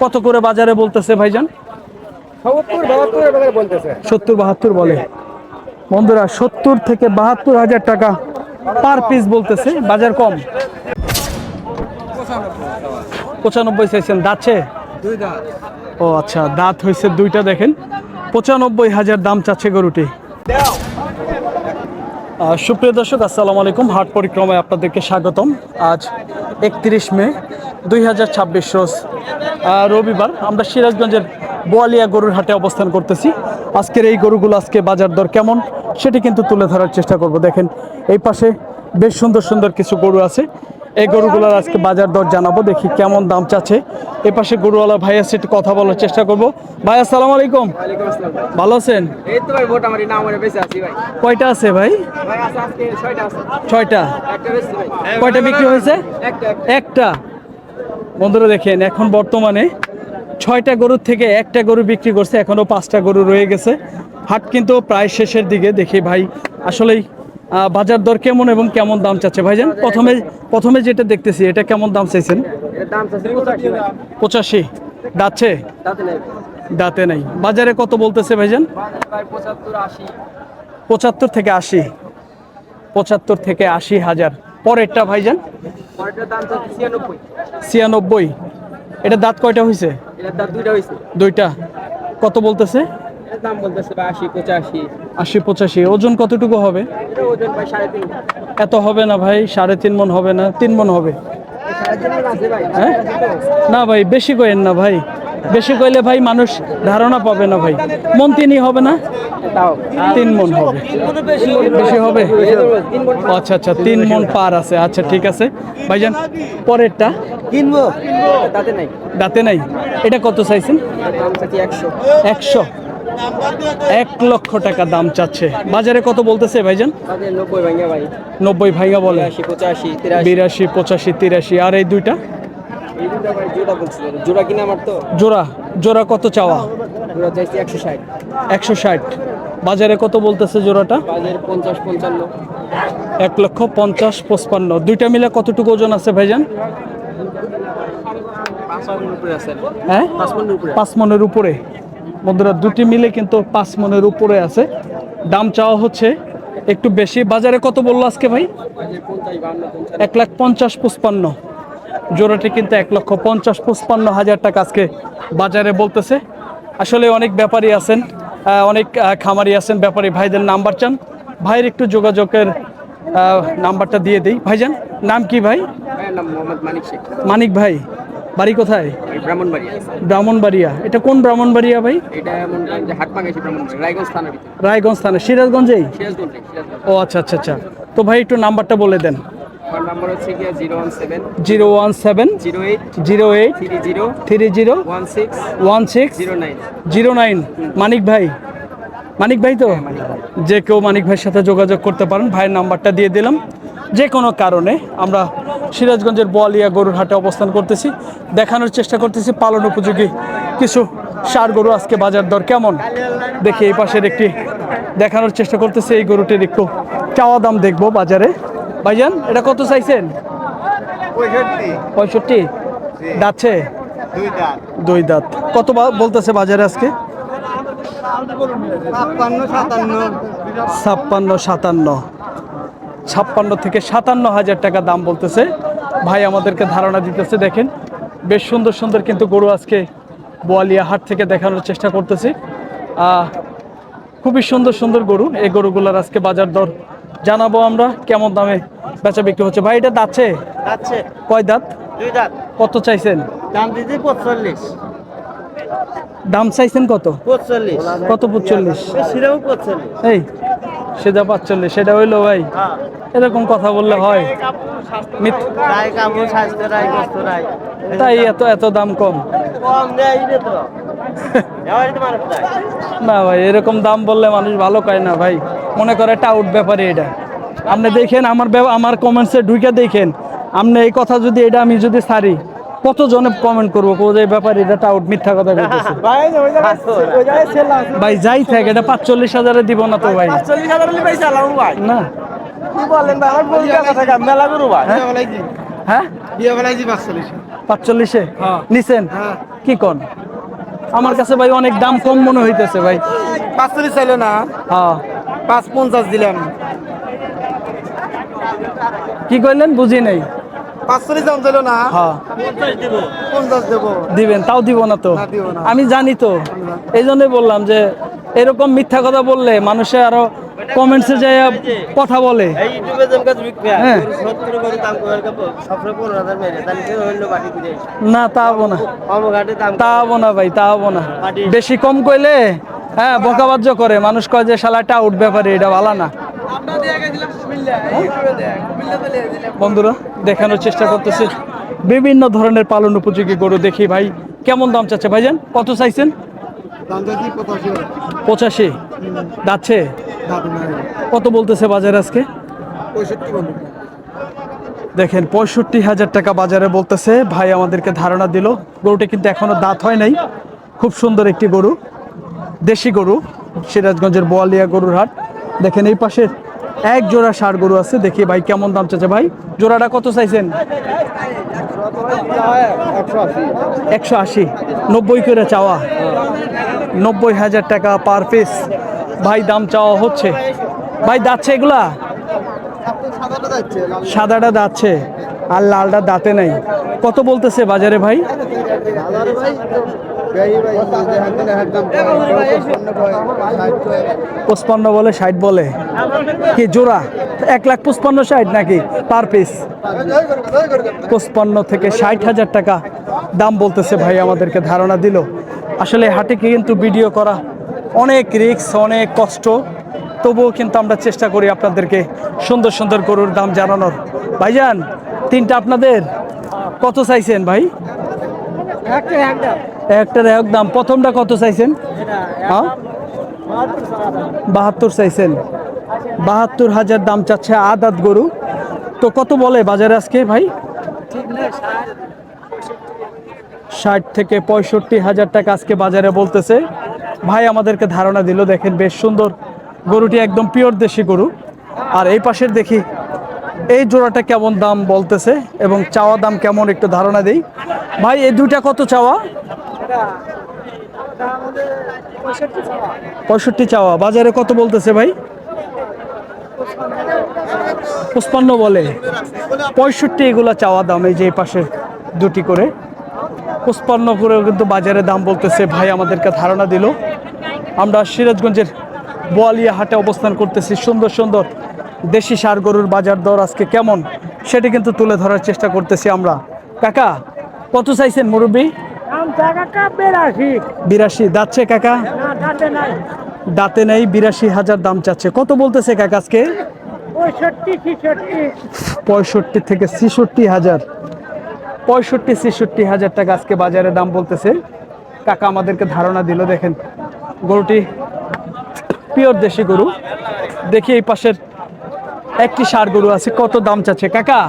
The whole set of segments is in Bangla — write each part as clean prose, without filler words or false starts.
কত করে বাজারে বলতেছে ভাইজান? 70-72 বলে। বন্ধুরা 70 থেকে 72 হাজার টাকা পার পিস বলতেছে, বাজার কম। 95 চাইছেন, দাঁতছে? ও আচ্ছা, দাঁত হয়েছে দুইটা। দেখেন 95,000 দাম চাচ্ছে গরুটি। সুপ্রিয় দর্শক, আসসালামু আলাইকুম। হাট পরিক্রমায় আপনাদেরকে স্বাগতম। আজ 31 মে 2026 রোজ রবিবার। আমরা সিরাজগঞ্জের বোয়ালিয়া গরুর হাটে অবস্থান করতেছি। আজকের এই গরুগুলো আজকে বাজার দর কেমন সেটি কিন্তু তুলে ধরার চেষ্টা করব। দেখেন এই পাশে বেশ সুন্দর সুন্দর কিছু গরু আছে। এই গরুগুলোর আজকে বাজার দর জানাবো, দেখি কেমন দাম চাচ্ছে। এই পাশে গরুওয়ালা ভাই আছে, একটু কথা বলার চেষ্টা করব। ভাই আসসালামু আলাইকুম। ভালো আছেন? এই তো ভাই মোটামুটি নাম করে বেঁচে আছি ভাই। কয়টা আছে ভাই? ভাই আছে আজকে 6টা আছে। 6টা? একটা বেশি ভাই। কয়টা বিক্রি হয়েছে? একটা। একটা। বন্ধুরা দেখেন, এখন বর্তমানে 6টা গরুর থেকে একটা গরু বিক্রি করছে, এখনো 5টা গরু রয়ে গেছে। হাট কিন্তু প্রায় শেষের দিকে। দেখি ভাই আসলেই বাজার দর কেমন এবং কেমন দাম চাচ্ছে। ভাইজান প্রথমে যেটা দেখতেছি, এটা কেমন দাম চাইছেন? এর দাম আছে 85 ভাই। 85 দাঁতছে? দাঁতে নেই। দাঁতে নাই। বাজারে কত বলতেছে ভাইজান? বাজারে ভাই 75 80। 75 থেকে 80। 75 থেকে 80 হাজার। পরেরটা ভাইজান? পরেরটার দাম আছে 96। 96। এটা দাঁত কয়টা হয়েছে? এর দাম দুইটা হইছে। দুইটা। কত বলতেছে? এর দাম বলতেছে ভাই 80 85। 80-85। ওজন কতটুকু হবে? এটা ওজন ভাই 3.5। এত হবে না ভাই, 3.5 মণ হবে না, 3 মণ হবে। 3.5 আছে ভাই। হ্যাঁ না ভাই, বেশি কইেন না ভাই, বেশি কইলে ভাই মানুষ ধারণা পাবে না ভাই। মন 3ই হবে না? তাও 3 মণ হবে। বেশি হবে? 3 মণ। আচ্ছা আচ্ছা, 3 মণ পার আছে। আচ্ছা ঠিক আছে ভাইজান। পরেরটা? কিনবো দাঁতে নাই। দাঁতে নাই। এটা কত চাইছেন? এর দাম আছে 100। 100। 1 লক্ষ টাকা দাম চাচ্ছে। বাজারে কত বলতেছে ভাইজান? বাজারে 90 ভাঙা ভাই। 90 ভাইয়া বলে। 82 85 83। 82 85 83। আর এই দুইটা? এই দুটো ভাই জোড়া বলছিল। জোড়া কিনা আমার তো। জোড়া কত চাওয়া? জোড়া চাইছি 160। 160। বাজারে কত বলতেছে জোড়াটা? বাজারে 50 55। 1 লক্ষ 50 55। দুইটা মিলে কতটুকু ওজন আছে ভাইজান? 5 মণের উপরে আছে। হ্যাঁ 5 মণের উপরে। 5 মণের উপরে। বন্ধুরা দুটি মিলে কিন্তু 5 মণের উপরে আছে। দাম চাওয়া হচ্ছে একটু বেশি। বাজারে কত বললো আজকে ভাই? বাজারে 50 52 1 লাখ 50 55। জোড়াটি কিন্তু 1 লক্ষ 50 55 হাজার টাকা আজকে বাজারে বলতেছে। আসলে অনেক ব্যাপারী আছেন, অনেক খামারি আছেন, ব্যাপারী ভাইদের নাম্বার চান। ভাইয়ের একটু যোগাযোগের নাম্বারটা দিয়ে দিই। ভাইজান নাম কি ভাই? ভাইয়ের নাম মোহাম্মদ মানিক শেখ। মানিক ভাই। বাড়ি কোথায়? ব্রাহ্মণবাড়িয়া। ব্রাহ্মণবাড়িয়া। এটা কোন ব্রাহ্মণবাড়িয়া ভাই? এটা এমন যে হাটপাঙ্গাসি ব্রাহ্মণবাড়িয়া রায়গঞ্জ থানার ভিতরে। রায়গঞ্জ থানা, সিরাজগঞ্জেই? সিরাজগঞ্জ। ও আচ্ছা আচ্ছা আচ্ছা। তো ভাই একটু নাম্বারটা বলে দেন। আমার নাম্বার হচ্ছে কি 017 017 08 08 30 30 16 16 09। 09। মানিক ভাই? মানিক ভাই তো? যে কেউ মানিক ভাইয়ের সাথে যোগাযোগ করতে পারেন। ভাইয়ের নাম্বারটা দিয়ে দিলাম। যে কোনো কারণে আমরা সিরাজগঞ্জের বোয়ালিয়া গরুর হাটে অবস্থান করতেছি, দেখানোর চেষ্টা করতেছি পালন উপযোগী কিছু ষাঁড় গরু আজকে বাজার দর কেমন দেখি। এই পাশের একটি দেখানোর চেষ্টা করতেছি। এই গরুটির একটু চাওয়া দাম দেখবো বাজারে। ভাইজান এটা কত চাইছেন? 65। দাঁতছে? দুই দাঁত। কত বলতেছে বাজারে আজকে? 56 57। 56 থেকে 57 হাজার টাকা দাম বলতেছে ভাই, আমাদেরকে ধারণা দিতেছে। দেখেন বেশ সুন্দর সুন্দর কিন্তু গরু আজকে বোয়ালিয়া হাট থেকে দেখানোর চেষ্টা করতেছি। খুবই সুন্দর সুন্দর গরু। এই গরুগুলোর আজকে বাজার দর জানাবো আমরা, কেমন দামে বেচা বিক্রি হচ্ছে। ভাই এটা দাঁতছে? যাচ্ছে কয় দাঁত? 2 দাঁত। কত চাইছেন? দাম দিতে 45। দাম চাইছেন কত? 45। কত? 45? সেটাও 45। এই সেটা 45, সেটা হইলো ভাই? হ্যাঁ। এরকম কথা বললে হয়? রায় কাপড় স্বাস্থ্য রায় গোস্ত রায়। তাই এত এত দাম কম? কম দেয় রে তো। এবারে তো মানুষ দেয়। না ভাই, এরকম দাম বললে মানুষ ভালো কয় না ভাই, মনে করে টাউট ব্যাপারে এটা। আপনি দেখেন আমার কমেন্টসে ঢুকে দেখেন, আপনি এই কথা যদি এটা আমি যদি ছাড়ি, কত জনে কমেন্ট করবো যে ব্যাপারে এটা টাউট, মিথ্যা কথা বলতেছে। ভাই যাই থাকে, এটা 45,000 দিব না তো ভাই। 45,000 ভাই চালাও ভাই। না কি বলেন ভাই, আমার বলতে কথা মেলা করু ভাই। হ্যাঁ দিয়ে ফেলাইছি 45। 45-এ হ্যাঁ। নিছেন হ্যাঁ। কি কোন? আমার কাছে ভাই অনেক দাম কম মনে হইতেছে ভাই। 45 চাইলো না, হ্যাঁ 550 দিলাম। কি কইলেন বুঝি নাই। 45 দাম চাইলো না, হ্যাঁ 50 দেবো। দিবেন, তাও দিব না তো। না, দিব না। আমি জানি তো, এই জন্যই বললাম যে এরকম মিথ্যা কথা বললে মানুষে আরো কমেন্টসে যায় কথা বলে। এই ইউটিউবে যেমন কাজ বিক্রি হয়, হ্যাঁ। 70 করে দাম করে সবসময় 15,000 মেরে, তাহলে কেউ হইলো বাটি করে। না তা হবো না, ঘাটে দাম তা হবো না ভাই, তা হবো না। বেশি কম কইলে হ্যাঁ বকাবাজ্য করে মানুষ, কয় যে শালাটা আউট ব্যাপারে, এটা ভালো না। বন্ধুরা দেখানোর চেষ্টা করতেছি বিভিন্ন ধরনের পালন উপযোগী গরু। দেখি ভাই কেমন দাম চাচ্ছে ভাইজান, কত চাইছেন? দাম যদি 85। 85 যাচ্ছে। কত বলতেছে বাজারে আজকে? 65 বন্ধু। দেখেন 65,000 টাকা বাজারে বলতেছে ভাই, আমাদেরকে ধারণা দিল। গরুটা কিন্তু এখনো দাঁত হয় নাই, খুব সুন্দর একটি গরু, দেশি গরু, সিরাজগঞ্জের বোয়ালিয়া গরুর হাট। দেখেন এই পাশে এক জোড়া ষাঁড় গরু আছে, দেখি ভাই কেমন দাম চাচ্ছে। ভাই জোড়াটা কত চাইছেন? 180। 90 করে চাওয়া, 90,000 টাকা পার পিস ভাই দাম চাওয়া হচ্ছে। ভাই যাচ্ছে এগুলা? সাদাটা যাচ্ছে আর লালটা দাঁতে নাই। কত বলতেছে বাজারে ভাই? 55 বলে, 60 বলে। কি জোড়া? 1,55,60 নাকি পার পিস? 55 থেকে 60,000 টাকা দাম বলতেছে ভাই, আমাদেরকে ধারণা দিল। আসলে হাটে কিন্তু ভিডিও করা অনেক রিস্ক, অনেক কষ্ট, তবুও কিন্তু আমরা চেষ্টা করি আপনাদেরকে সুন্দর সুন্দর গরুর দাম জানানোর। ভাইজান তিনটা আপনাদের, কত চাইছেন ভাই? একটার এক দাম। প্রথমটা কত চাইছেন? হ্যাঁ 72 চাইছেন। 72,000 দাম চাচ্ছে আদাত গরু। তো কত বলে বাজারে আজকে ভাই? 60 থেকে 65,000 টাকা আজকে বাজারে বলতেছে ভাই, আমাদেরকে ধারণা দিল। দেখেন বেশ সুন্দর গরুটি, একদম পিওর দেশি গরু। আর এই পাশের দেখি এই জোড়াটা কেমন দাম বলতেছে এবং চাওয়া দাম কেমন, একটু ধারণা দেই। ভাই এই দুইটা কত চাওয়া? 65 চাওয়া। বাজারে কত বলতেছে ভাই? 55 বলে। 65 এগুলা চাওয়া দাম। এই যে এই পাশে দুটি করে 55 করে কিন্তু বাজারে দাম বলতেছে ভাই, আমাদেরকে ধারণা দিল। আমরা সিরাজগঞ্জের বোয়ালিয়া হাটে অবস্থান করতেছি। সুন্দর সুন্দর দেশি ষাঁড় গরুর বাজার দর আজকে কেমন সেটি কিন্তু তুলে ধরার চেষ্টা করতেছি আমরা। কাকা কত চাইছেন মুরব্বী? 82 যাচ্ছে কাকা? দাঁতে নেই, 82,000 দাম চাচ্ছে। কত বলতেছে কাকা আজকে? 65 থেকে 66,000। 65-66,000 টাকা আজকে বাজারে দাম বলতেছে। কাকা আমাদেরকে ধারণা দিল। দেখেন গরুটি পিওর দেশি গরু। দেখি এই পাশের একটি ষাঁড় গরু আছে, কত দাম চাচ্ছে কাকা?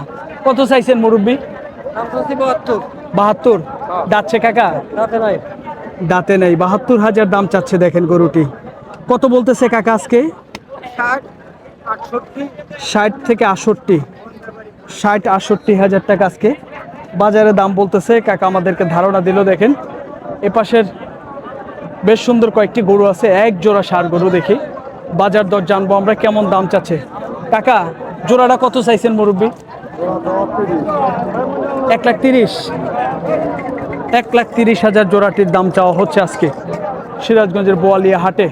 কত চাইছেন মুরব্বী? 72। যাচ্ছে কাকা? দাঁতে নেই, 72,000 দাম চাচ্ছে। দেখেন গরুটি কত বলতেছে কাকা আজকে? 60 থেকে 68। 60-68,000 টাকা আজকে বাজারে দাম বলতেছে। কাকা আমাদেরকে ধারণা দিল। দেখেন এপাশের বেশ সুন্দর কয়েকটি গরু আছে, এক জোড়া ষাঁড় গরু। দেখি বাজার দর জানবো আমরা, কেমন দাম চাচ্ছে। কাকা জোড়াটা কত চাইছেন মুরব্বী? 1,30,000। 1,30,000 জোড়াটির দাম চাওয়া হচ্ছে আজকে সিরাজগঞ্জের বোয়ালিয়া হাটে।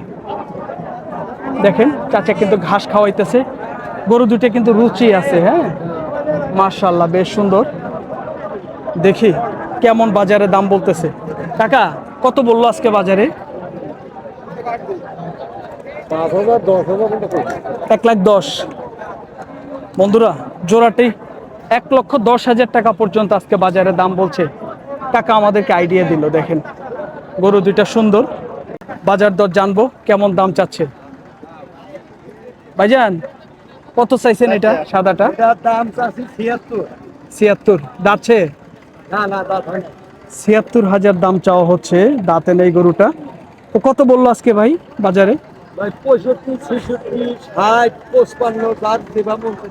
দেখেন চাচা কিন্তু ঘাস খাওয়াইতেছে। গরু দুটো কিন্তু রুচি আছে, হ্যাঁ মাশাআল্লাহ বেশ সুন্দর। দেখি কেমন বাজারে দাম বলতেছে। কাকা কত বললো আজকে বাজারে? 1,10,000। বন্ধুরা জোড়াটি 1,10,000 টাকা পর্যন্ত আজকে বাজারে দাম বলছে। কাকা আমাদেরকে আইডিয়া দিল। দেখেন গরু দুইটা সুন্দর, বাজার দর জানবো কেমন দাম চাচ্ছে। ভাইজান কত চাইছেন এটা সাদাটা? দাম চাচ্ছি 76। 76 যাচ্ছে? না দাঁত হয় না। 76,000 দাম চাওয়া হচ্ছে, দাঁতে নেই গরুটা। তো কত বললো আজকে ভাই বাজারে? ভাই 65, 66, 60, 55 দাঁত দেবা বলতে।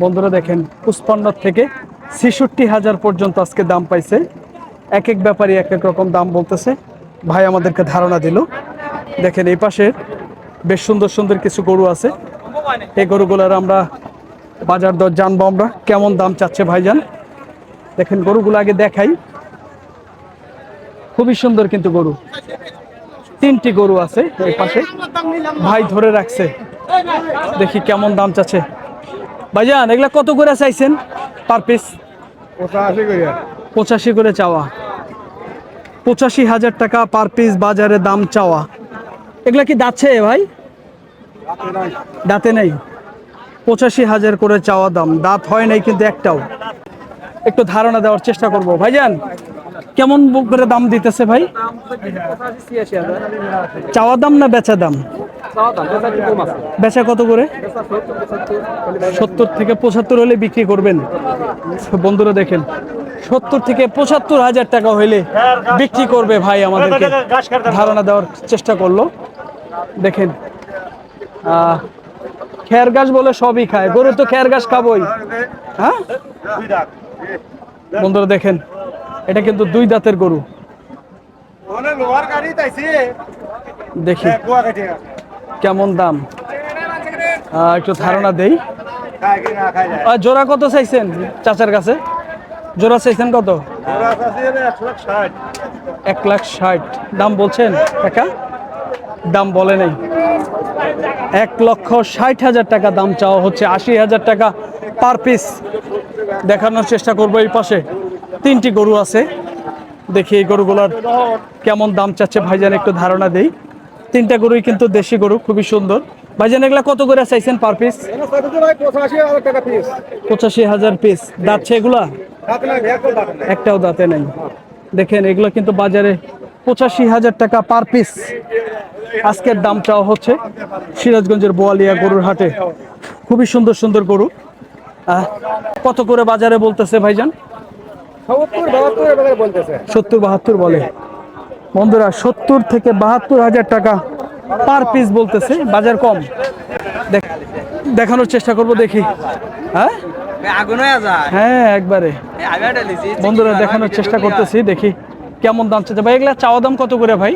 বন্ধুরা দেখেন 55 থেকে ৬৬,০০০ পর্যন্ত আজকে দাম পাইছে। এক এক ব্যাপারী এক এক রকম দাম বলতেছে। ভাই আমাদেরকে ধারণা দিল। দেখেন এই পাশে বেশ সুন্দর সুন্দর কিছু গরু আছে। এই গরুগুলোর আমরা বাজার দর জানবো, আমরা কেমন দাম চাচ্ছে ভাইজান। দেখেন গরুগুলো আগে দেখাই, খুবই সুন্দর কিন্তু গরু। 3টি গরু আছে এই পাশে, ভাই ধরে রাখছে। দেখি কেমন দাম চাচ্ছে ভাইজান। এগুলা কত করে চাইছেন পার পিস? 85 করে চাওয়া। 85,000 টাকা পার পিস বাজারে দাম চাওয়া। এগুলা কি দাচ্ছে ভাই? দাঁতে নেই। 85,000 করে চাওয়া দাম, দাঁত হয় নাই কিন্তু একটাও। একটু ধারণা দেওয়ার চেষ্টা করব ভাইজান, কেমন করে দাম দিতেছে ভাই? চাওয়া দাম না বেচা দাম? বেচা কত করে? 70 থেকে 75 হলে বিক্রি করবেন। বন্ধুরা দেখেন, 70 থেকে 75,000 টাকা হইলে বিক্রি করবে ভাই আমাদেরকে ধারণা দেওয়ার চেষ্টা করলো। দেখেন খের ঘাস বলে সবই খায়, গরু তো খের ঘাস খাবোই। হ্যাঁ বন্ধুরা দেখেন, এটা কিন্তু 2 দাঁতের গরু। দেখি কেমন দাম, একটু ধারণা দেই। জোড়া কত চাইছেন চাচার কাছে? জোড়া চাইছেন কত? 1,60,000 দাম বলছেন কাকা? দাম বলে নাই। 1,60,000 টাকা দাম চাওয়া হচ্ছে। 80,000 টাকা পার পিস। দেখানোর চেষ্টা করবো। এই পাশে 3টি গরু আছে, দেখি এই গরুগুলার কেমন দাম চাচ্ছে ভাইজান, একটু ধারণা দেই। 3টা গরুই কিন্তু দেশি গরু, খুবই সুন্দর। ভাইজান এগুলা কত করে চাইছেন পার পিস? 85,000 পিস। দাঁতছে এগুলা? একটাও দাঁতে নাই। দেখেন এগুলো কিন্তু বাজারে 85,000 টাকা পার পিস আজকের দাম চাওয়া হচ্ছে সিরাজগঞ্জের বোয়ালিয়া গরুর হাটে। খুবই সুন্দর সুন্দর গরু। কত করে বাজারে বলতেছে ভাইজান? 70-72 বলে। বন্ধুরা 70 থেকে 72,000 টাকা পার পিস বলতেছে, বাজার কম। দেখানোর চেষ্টা করব, দেখি। হ্যাঁ একবারে বন্ধুরা দেখানোর চেষ্টা করতেছি, দেখি কেমন দাম চাচ্ছে ভাই। এগুলা চাওয়া দাম কত করে ভাই?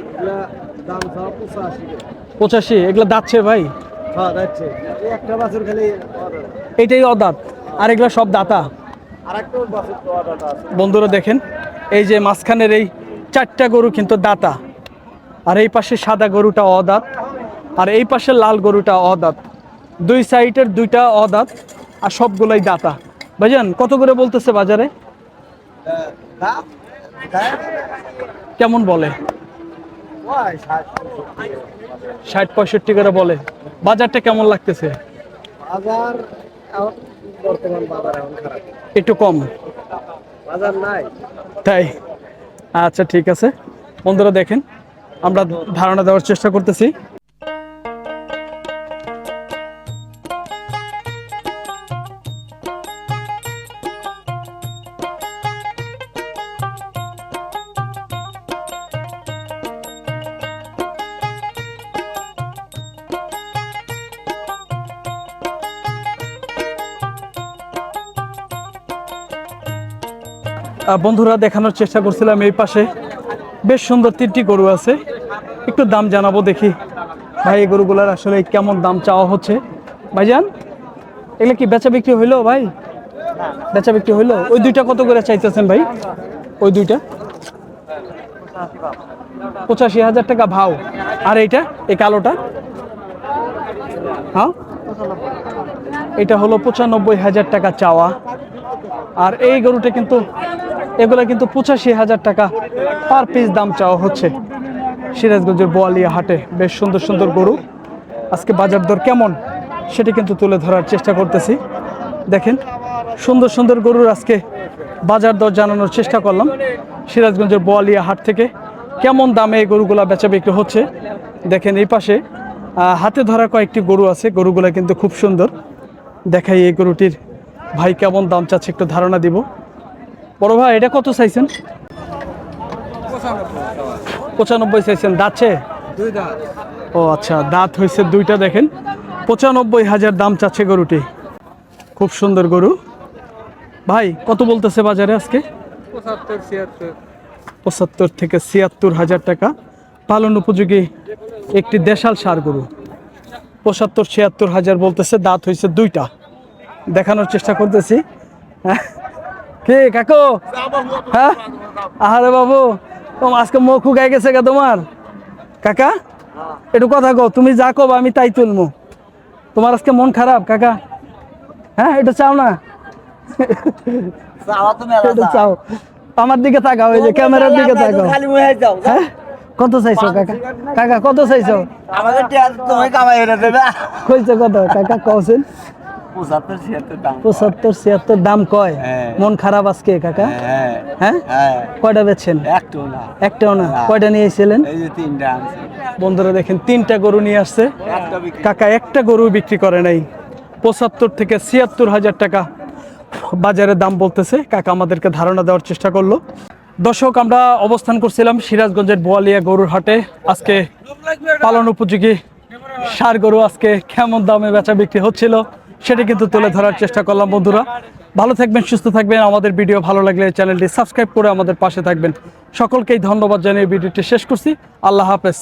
85। এগুলা দাঁতছে ভাই? এটাই অদাঁত, আর এগুলা সব দাতা। বন্ধুরা দেখেন, এই যে মাঝখানের এই 4টা গরু কিন্তু দাতা, আর এই পাশে সাদা গরুটা অদাঁত, আর এই পাশে লাল গরুটা অদাঁত। 2 সাইডের 2টা অদাঁত, আর সবগুলাই দাতা। ভাইজান কত করে বলতেছে বাজারে? কেমন বলে? 60-65 করে বলে। বাজারটা কেমন লাগতেছে? একটু কম বাজার নাই তাই? আচ্ছা ঠিক আছে। বন্ধুরা দেখেন, আমরা ধারণা দেওয়ার চেষ্টা করতেছি। বন্ধুরা দেখানোর চেষ্টা করছিলাম, এই পাশে বেশ সুন্দর 3টি গরু আছে, একটু দাম জানাবো। দেখি ভাই এই গরুগুলার আসলে কেমন দাম চাওয়া হচ্ছে। ভাইজান এগুলো কি বেচা বিক্রি হইলো ভাই? বেচা বিক্রি হইলো? ওই 2টা কত করে চাইতেছেন ভাই? ওই 2টা 85,000 টাকা ভাও। আর এইটা, এই কালোটা? হ্যাঁ এটা হলো 95,000 টাকা চাওয়া। আর এই গরুটা কিন্তু, এগুলা কিন্তু 85,000 টাকা পার পিস দাম চাওয়া হচ্ছে সিরাজগঞ্জের বোয়ালিয়া হাটে। বেশ সুন্দর সুন্দর গরু। আজকে বাজার দর কেমন সেটি কিন্তু তুলে ধরার চেষ্টা করতেছি। দেখেন সুন্দর সুন্দর গরুর আজকে বাজার দর জানানোর চেষ্টা করলাম সিরাজগঞ্জের বোয়ালিয়া হাট থেকে। কেমন দামে এই গরুগুলা বেচা বিক্রি হচ্ছে দেখেন। এই পাশে হাতে ধরা কয়েকটি গরু আছে, গরুগুলা কিন্তু খুব সুন্দর। দেখাই এই গরুটির ভাই কেমন দাম চাচ্ছে, একটু ধারণা দিব। বড় ভাই এটা কত চাইছেন? 95 চাইছেন। দাঁতছে? 2 দাঁত। ও আচ্ছা, দাঁত হয়েছে 2টা। দেখেন 95,000 দাম চাচ্ছে গরুটি। খুব সুন্দর গরু। ভাই কত বলতেছে বাজারে আজকে? 75 থেকে 76 হাজার টাকা পালন উপযোগী একটি দেশাল ষাঁড় গরু। 75-76 হাজার বলতেছে, দাঁত হয়েছে দুইটা। দেখানোর চেষ্টা করতেছি। হ্যাঁ কে কাকু? হ্যাঁ আহারে বাবু, আজকে মুখ গায়ে গেছে গা তোমার। কাকা একটু কথা কও, তুমি যা কব আমি তাই তুলমু। তোমার আজকে মন খারাপ কাকা? হ্যাঁ এটা চাও না? এটা চাও? আমার দিকে তাকাও, এই যে ক্যামেরার দিকে তাকাও। হ্যাঁ কত চাইছো কাকা? কাকা কত চাইছো? আমাদের তুমি কামাই হয়ে দেবে। কইছো কত কাকা? কওছেন 75-76 দাম কয়। মন খারাপ আজকে কাকা? হ্যাঁ কয়টা বেচছেন? একটাও না। কয়টা নিয়েছিলেন? বন্ধুরা দেখেন 3টা গরু নিয়ে আসছে কাকা, একটা গরু বিক্রি করে নাই। 75 থেকে 76 হাজার টাকা বাজারে দাম বলতেছে। কাকা আমাদেরকে ধারণা দেওয়ার চেষ্টা করলো। দর্শক আমরা অবস্থান করছিলাম সিরাজগঞ্জের বোয়ালিয়া গরুর হাটে। আজকে পালন উপযোগী ষাঁড় গরু আজকে কেমন দামে বেচা বিক্রি হচ্ছিল সেটা কিন্তু তুলে ধরার চেষ্টা করলাম। বন্ধুরা ভালো থাকবেন, সুস্থ থাকবেন। আমাদের ভিডিও ভালো লাগলে চ্যানেলটি সাবস্ক্রাইব করে আমাদের পাশে থাকবেন। সকলকেই ধন্যবাদ জানিয়ে ভিডিওটি শেষ করছি। আল্লাহ হাফেজ।